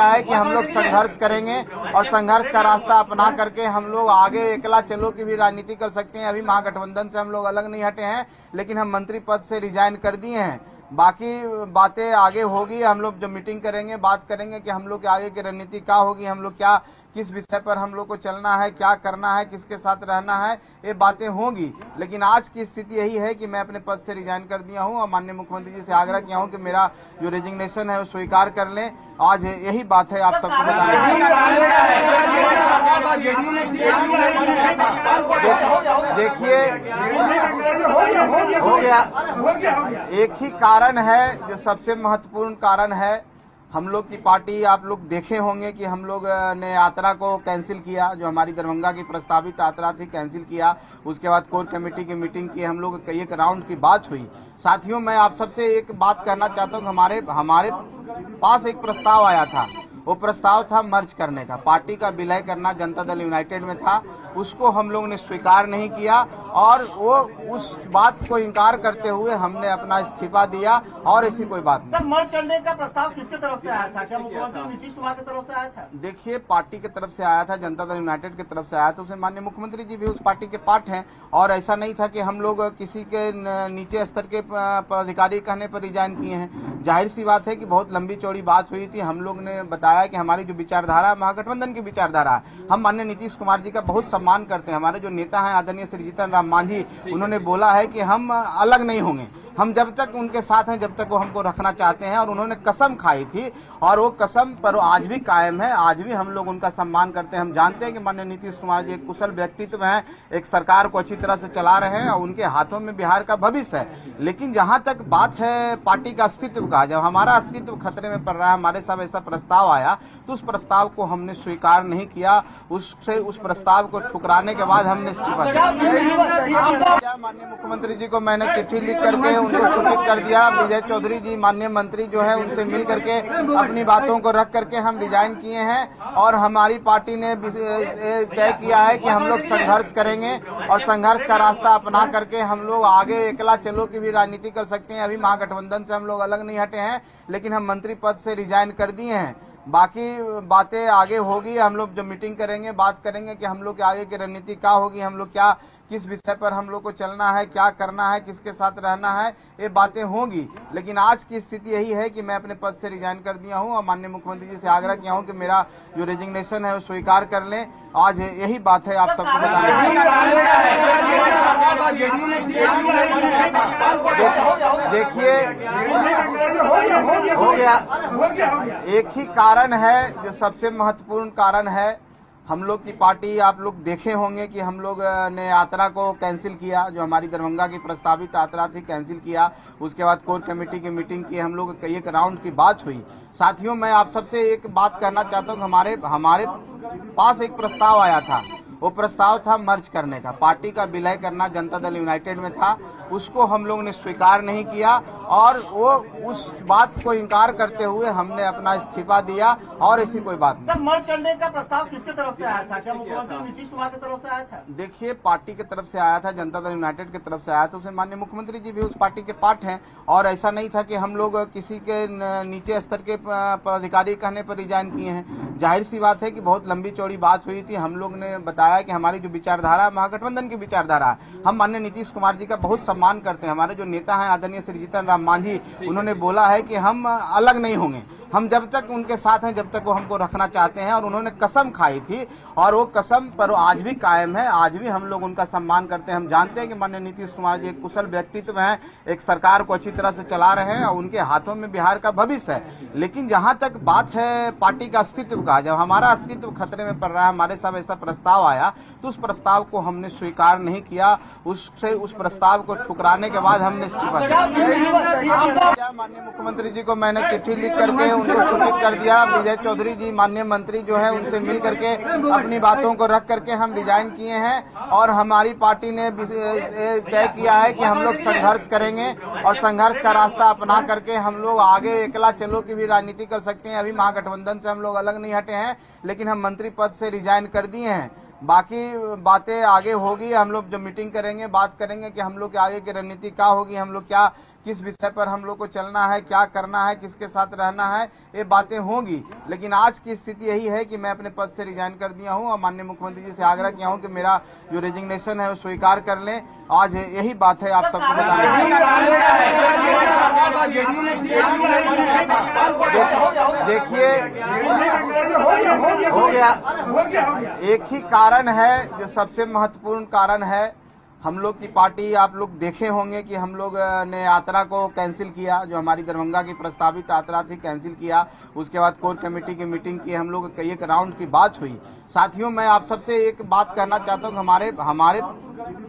किया है कि हम लोग संघर्ष करेंगे और संघर्ष का रास्ता अपना करके हम लोग आगे अकेला चलो की भी राजनीति कर सकते हैं। अभी महागठबंधन से हम लोग अलग नहीं हटे हैं, लेकिन हम मंत्री पद से रिजाइन कर दिए हैं। बाकी बातें आगे होगी, हम लोग जो मीटिंग करेंगे, बात करेंगे कि हम लोग के आगे की रणनीति क्या होगी, हम लोग क्या किस विषय पर हम लोग को चलना है, क्या करना है, किसके साथ रहना है, ये बातें होंगी। लेकिन आज की स्थिति यही है कि मैं अपने पद से रिजाइन कर दिया हूं और माननीय मुख्यमंत्री जी से आग्रह किया हूं कि मेरा जो रेजिग्नेशन है वो स्वीकार कर लें। आज यही बात है आप सबको बताने। देखिए, एक ही कारण है जो सबसे महत्वपूर्ण कारण है। हम लोग की पार्टी, आप लोग देखे होंगे कि हम लोग ने यात्रा को कैंसिल किया, जो हमारी दरभंगा की प्रस्तावित यात्रा थी कैंसिल किया। उसके बाद कोर कमेटी की मीटिंग की, हम लोग एक राउंड की बात हुई। साथियों, मैं आप सबसे एक बात करना चाहता हूँ, हमारे पास एक प्रस्ताव आया था। वो प्रस्ताव था मर्ज करने का, पार्टी का विलय करना जनता दल यूनाइटेड में था। उसको हम लोग ने स्वीकार नहीं किया और वो उस बात को इनकार करते हुए हमने अपना इस्तीफा दिया और ऐसी कोई बात नहीं। सर, मर्ज करने का प्रस्ताव किसके तरफ से आया था? क्या मुख्यमंत्री नीतीश कुमार की तरफ से आया था? देखिए, पार्टी की तरफ से आया था, जनता दल यूनाइटेड की तरफ से आया था। उसे माननीय मुख्यमंत्री जी भी उस पार्टी के पार्ट हैं और ऐसा नहीं था कि हम लोग किसी के नीचे स्तर के पदाधिकारी कहने पर रिजाइन किए हैं। जाहिर सी बात है कि बहुत लंबी चौड़ी बात हुई थी। हम लोग ने बताया कि हमारी जो विचारधारा महागठबंधन की विचारधारा है, हम माननीय नीतीश कुमार जी का बहुत सम्मान करते हैं। हमारे जो नेता हैं आदरणीय श्री जीतन राम मांझी, उन्होंने बोला है कि हम अलग नहीं होंगे, हम जब तक उनके साथ हैं जब तक वो हमको रखना चाहते हैं। और उन्होंने कसम खाई थी और वो कसम पर आज भी कायम है। आज भी हम लोग उनका सम्मान करते हैं। हम जानते हैं कि माननीय नीतीश कुमार जी एक कुशल व्यक्तित्व हैं, एक सरकार को अच्छी तरह से चला रहे हैं और उनके हाथों में बिहार का भविष्य है। लेकिन जहां तक बात है पार्टी का अस्तित्व का, जब हमारा अस्तित्व खतरे में पड़ रहा है, हमारे साथ ऐसा प्रस्ताव आया तो उस प्रस्ताव को हमने स्वीकार नहीं किया। उस प्रस्ताव को ठुकराने के बाद हमने इस्तीफा दिया। माननीय मुख्यमंत्री जी को मैंने चिट्ठी लिख करके उनको सूचित कर दिया। विजय चौधरी जी माननीय मंत्री जो है उनसे मिल करके अपनी बातों को रख करके हम रिजाइन किए हैं और हमारी पार्टी ने तय किया है कि हम लोग संघर्ष करेंगे और संघर्ष का रास्ता अपना करके हम लोग आगे अकेला चलो की भी राजनीति कर सकते हैं। अभी महागठबंधन से हम लोग अलग नहीं हटे हैं, लेकिन हम मंत्री पद से रिजाइन कर दिए हैं। बाकी बातें आगे होगी, हम लोग जो मीटिंग करेंगे, बात करेंगे कि हम लोग के आगे की रणनीति क्या होगी, हम लोग क्या किस विषय पर हम लोग को चलना है, क्या करना है, किसके साथ रहना है, ये बातें होंगी। लेकिन आज की स्थिति यही है कि मैं अपने पद से रिजाइन कर दिया हूं और माननीय मुख्यमंत्री जी से आग्रह किया हूं कि मेरा जो रेजिग्नेशन है वो स्वीकार कर लें। आज यही बात है आप सबको बताने। देखिए, एक ही कारण है जो सबसे महत्वपूर्ण कारण है। हम लोग की पार्टी, आप लोग देखे होंगे कि हम लोग ने यात्रा को कैंसिल किया, जो हमारी दरभंगा की प्रस्तावित यात्रा थी कैंसिल किया। उसके बाद कोर कमेटी की मीटिंग की, हम लोग एक राउंड की बात हुई। साथियों, मैं आप सबसे एक बात करना चाहता हूँ, हमारे पास एक प्रस्ताव आया था। वो प्रस्ताव था मर्ज करने का, पार्टी का विलय करना जनता दल यूनाइटेड में था। उसको हम लोग ने स्वीकार नहीं किया और वो उस बात को इनकार करते हुए हमने अपना इस्तीफा दिया और ऐसी कोई बात नहीं। सर, मर्ज करने का प्रस्ताव किसके तरफ से आया था? क्या मुख्यमंत्री नीतीश कुमार की तरफ से आया था? देखिए, पार्टी की तरफ से आया था, जनता दल यूनाइटेड की तरफ से आया था। उसे माननीय मुख्यमंत्री जी भी उस पार्टी के पार्ट हैं और ऐसा नहीं था कि हम लोग किसी के नीचे स्तर के पदाधिकारी कहने पर रिजाइन किए हैं। जाहिर सी बात है कि बहुत लंबी चौड़ी बात हुई थी। हम लोग ने बताया कि हमारी जो विचारधारा महागठबंधन की विचारधारा है, हम माननीय नीतीश कुमार जी का बहुत सम्मान करते हैं। हमारे जो नेता हैं आदरणीय श्री जीतन राम मांझी, उन्होंने बोला है कि हम अलग नहीं होंगे, हम जब तक उनके साथ हैं जब तक वो हमको रखना चाहते हैं। और उन्होंने कसम खाई थी और वो कसम पर आज भी कायम है। आज भी हम लोग उनका सम्मान करते हैं। हम जानते हैं कि माननीय नीतीश कुमार जी एक कुशल व्यक्तित्व हैं, एक सरकार को अच्छी तरह से चला रहे हैं और उनके हाथों में बिहार का भविष्य है। लेकिन जहां तक बात है पार्टी का अस्तित्व का, जब हमारा अस्तित्व खतरे में पड़ रहा है, हमारे साथ ऐसा प्रस्ताव आया तो उस प्रस्ताव को हमने स्वीकार नहीं किया। उस प्रस्ताव को ठुकराने के बाद हमने इस्तीफा दिया। माननीय मुख्यमंत्री जी को मैंने चिट्ठी लिख करके उनको सूचित कर दिया। विजय चौधरी जी माननीय मंत्री जो है उनसे मिल करके अपनी बातों को रख करके हम रिजाइन किए हैं और हमारी पार्टी ने तय किया है कि हम लोग संघर्ष करेंगे और संघर्ष का रास्ता अपना करके हम लोग आगे अकेला चलो की भी राजनीति कर सकते हैं। अभी महागठबंधन से हम लोग अलग नहीं हटे हैं, लेकिन हम मंत्री पद से रिजाइन कर दिए हैं। बाकी बातें आगे होगी, हम लोग जो मीटिंग करेंगे, बात करेंगे कि हम लोग के आगे की रणनीति क्या होगी, हम लोग क्या किस विषय पर हम लोग को चलना है, क्या करना है, किसके साथ रहना है, ये बातें होंगी। लेकिन आज की स्थिति यही है कि मैं अपने पद से रिजाइन कर दिया हूं और माननीय मुख्यमंत्री जी से आग्रह किया हूं कि मेरा जो रेजिग्नेशन है वो स्वीकार कर लें। आज यही बात है आप सबको बताने देखिए, एक ही कारण है जो सबसे महत्वपूर्ण कारण है। हम लोग की पार्टी, आप लोग देखे होंगे कि हम लोग ने यात्रा को कैंसिल किया, जो हमारी दरभंगा की प्रस्तावित यात्रा थी कैंसिल किया। उसके बाद कोर कमेटी की मीटिंग की, हम लोग एक राउंड की बात हुई। साथियों, मैं आप सबसे एक बात कहना चाहता हूँ, हमारे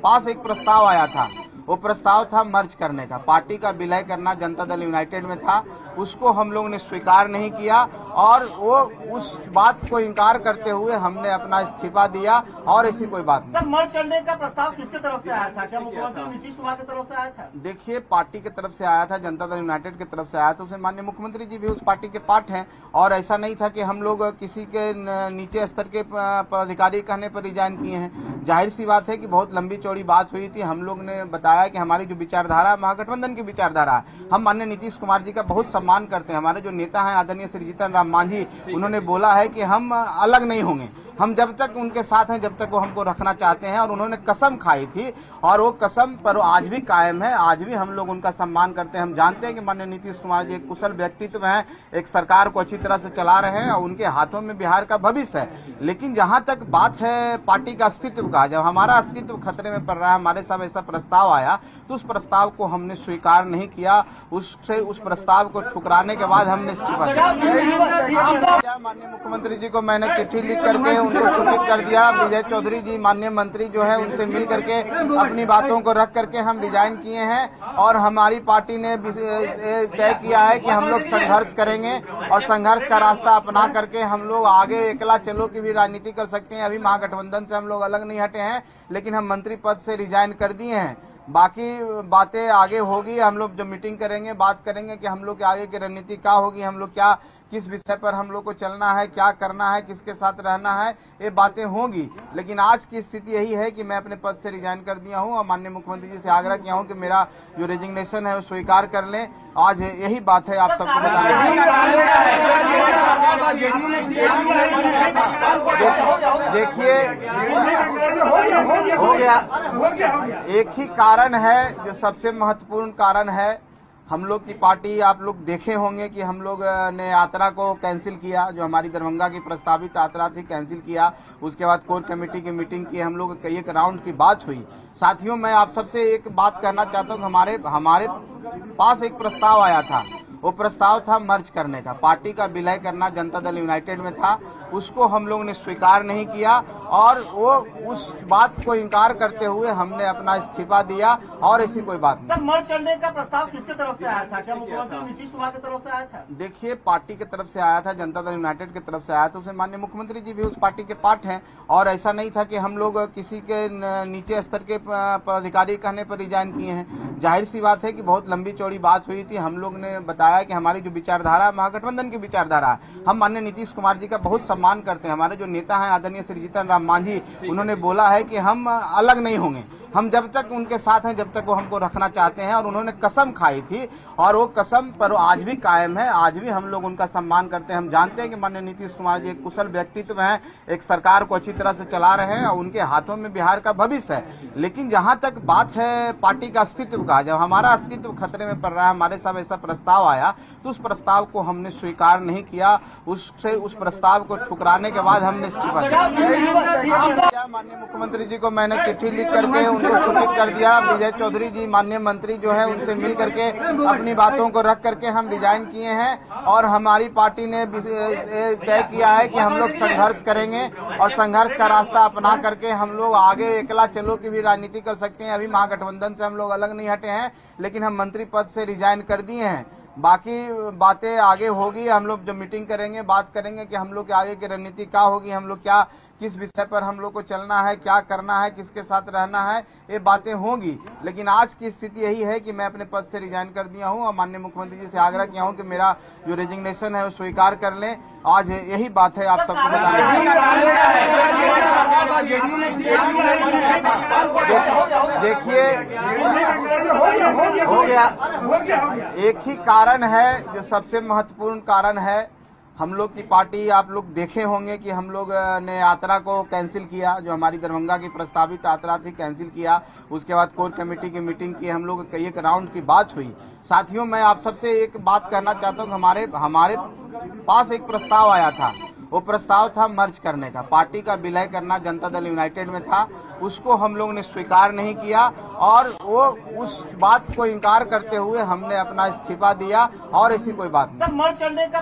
पास एक प्रस्ताव आया था। वो प्रस्ताव था मर्ज करने का, पार्टी का विलय करना जनता दल यूनाइटेड में था। उसको हम लोग ने स्वीकार नहीं किया और वो उस बात को इनकार करते हुए हमने अपना इस्तीफा दिया और ऐसी कोई बात नहीं। सर, मर्ज करने का प्रस्ताव किसके तरफ से आया था? क्या मुख्यमंत्री नीतीश कुमार की तरफ से आया था? देखिए, पार्टी की तरफ से आया था, जनता दल यूनाइटेड की तरफ से आया था। उसे माननीय मुख्यमंत्री जी भी उस पार्टी के पार्ट हैं और ऐसा नहीं था कि हम लोग किसी के नीचे स्तर के पदाधिकारी कहने पर रिजाइन किए हैं। जाहिर सी बात है कि बहुत लंबी चौड़ी बात हुई थी। हम लोग ने बताया कि हमारी जो विचारधारा, महागठबंधन की विचारधारा है, हम माननीय नीतीश कुमार जी का बहुत सम्मान करते हैं। हमारे जो नेता हैं आदरणीय श्री जीतन राम मांझी, उन्होंने बोला है कि हम अलग नहीं होंगे, हम जब तक उनके साथ हैं जब तक वो हमको रखना चाहते हैं। और उन्होंने कसम खाई थी और वो कसम पर आज भी कायम है। आज भी हम लोग उनका सम्मान करते हैं। हम जानते हैं कि माननीय नीतीश कुमार जी एक कुशल व्यक्तित्व हैं, एक सरकार को अच्छी तरह से चला रहे हैं और उनके हाथों में बिहार का भविष्य है। लेकिन जहां तक बात है पार्टी का अस्तित्व का, जब हमारा अस्तित्व खतरे में पड़ रहा है, हमारे साथ ऐसा प्रस्ताव आया तो उस प्रस्ताव को हमने स्वीकार नहीं किया। उस प्रस्ताव को ठुकराने के बाद हमने इस्तीफा दिया। माननीय मुख्यमंत्री जी को मैंने चिट्ठी लिख करके उनको सूचित कर दिया। विजय चौधरी जी माननीय मंत्री जो है उनसे मिल करके अपनी बातों को रख करके हम रिजाइन किए हैं और हमारी पार्टी ने तय किया है कि हम लोग संघर्ष करेंगे और संघर्ष का रास्ता अपना करके हम लोग आगे एकला चलो की भी राजनीति कर सकते हैं। अभी महागठबंधन से हम लोग अलग नहीं हटे हैं, लेकिन हम मंत्री पद से रिजाइन कर दिए हैं। बाकी बातें आगे होगी, हम लोग जो मीटिंग करेंगे, बात करेंगे कि हम लोग के आगे की रणनीति क्या होगी, हम लोग क्या, किस विषय पर हम लोग को चलना है, क्या करना है, किसके साथ रहना है, ये बातें होंगी। लेकिन आज की स्थिति यही है कि मैं अपने पद से रिजाइन कर दिया हूं और माननीय मुख्यमंत्री जी से आग्रह किया हूं कि मेरा जो रेजिग्नेशन है वो स्वीकार कर लें। आज यही बात है आप सबको बताने देखिए, एक ही कारण है जो सबसे महत्वपूर्ण कारण है। हम लोग की पार्टी, आप लोग देखे होंगे कि हम लोग ने यात्रा को कैंसिल किया, जो हमारी दरभंगा की प्रस्तावित यात्रा थी कैंसिल किया। उसके बाद कोर कमेटी की मीटिंग की, हम लोग एक राउंड की बात हुई। साथियों, मैं आप सबसे एक बात कहना चाहता हूँ, हमारे पास एक प्रस्ताव आया था। वो प्रस्ताव था मर्ज करने का, पार्टी का विलय करना जनता दल यूनाइटेड में था। उसको हम लोग ने स्वीकार नहीं किया और वो उस बात को इनकार करते हुए हमने अपना इस्तीफा दिया और ऐसी कोई बात नहीं। सर, मर्ज करने का प्रस्ताव किसके तरफ से आया था? क्या मुख्यमंत्री नीतीश कुमार की तरफ से आया था? देखिए, पार्टी की तरफ से आया था, जनता दल यूनाइटेड की तरफ से आया था। उसे माननीय मुख्यमंत्री जी भी उस पार्टी के पार्ट हैं और ऐसा नहीं था कि हम लोग किसी के नीचे स्तर के पदाधिकारी कहने पर रिजाइन किए हैं। जाहिर सी बात है कि बहुत लंबी चौड़ी बात हुई थी। हम लोग ने बताया कि हमारी जो विचारधारा, महागठबंधन की विचारधारा है, हम माननीय नीतीश कुमार जी का बहुत सम्मान करते हैं। हमारे जो नेता हैं आदरणीय श्री जीतन राम मांझी, उन्होंने बोला है कि हम अलग नहीं होंगे, हम जब तक उनके साथ हैं जब तक वो हमको रखना चाहते हैं। और उन्होंने कसम खाई थी और वो कसम पर आज भी कायम है। आज भी हम लोग उनका सम्मान करते हैं। हम जानते हैं कि माननीय नीतीश कुमार जी एक कुशल व्यक्तित्व हैं, एक सरकार को अच्छी तरह से चला रहे हैं और उनके हाथों में बिहार का भविष्य है। लेकिन जहां तक बात है पार्टी का अस्तित्व का, जब हमारा अस्तित्व खतरे में पड़ रहा है, हमारे साथ ऐसा प्रस्ताव आया तो उस प्रस्ताव को हमने स्वीकार नहीं किया। उस प्रस्ताव को ठुकराने के बाद हमने इस्तीफा दिया। माननीय मुख्यमंत्री जी को मैंने चिट्ठी लिख करके उनको सूचित कर दिया। विजय चौधरी जी माननीय मंत्री जो है उनसे मिल करके अपनी बातों को रख करके हम रिजाइन किए हैं और हमारी पार्टी ने तय किया है कि हम लोग संघर्ष करेंगे और संघर्ष का रास्ता अपना करके हम लोग आगे एकला चलो की भी राजनीति कर सकते हैं। अभी महागठबंधन से हम लोग अलग नहीं हटे हैं, लेकिन हम मंत्री पद से रिजाइन कर दिए हैं। बाकी बातें आगे होगी, हम लोग जो मीटिंग करेंगे, बात करेंगे कि हम लोग के आगे की रणनीति क्या होगी, हम लोग क्या, किस विषय पर हम लोग को चलना है, क्या करना है, किसके साथ रहना है, ये बातें होंगी। लेकिन आज की स्थिति यही है कि मैं अपने पद से रिजाइन कर दिया हूं और माननीय मुख्यमंत्री जी से आग्रह किया हूं कि मेरा जो रेजिग्नेशन है वो स्वीकार कर लें। आज यही बात है आप सबको बताने देखिए, एक ही कारण है जो सबसे महत्वपूर्ण कारण है। हम लोग की पार्टी, आप लोग देखे होंगे कि हम लोग ने यात्रा को कैंसिल किया, जो हमारी दरभंगा की प्रस्तावित यात्रा थी कैंसिल किया। उसके बाद कोर कमेटी की मीटिंग की, हम लोग कई एक राउंड की बात हुई। साथियों, मैं आप सबसे एक बात कहना चाहता हूँ कि हमारे पास एक प्रस्ताव आया था। वो प्रस्ताव था मर्ज करने का, पार्टी का विलय करना जनता दल यूनाइटेड में था। उसको हम लोग ने स्वीकार नहीं किया और वो उस बात को इनकार करते हुए हमने अपना इस्तीफा दिया और ऐसी कोई बात नहीं। सर, मर्ज करने का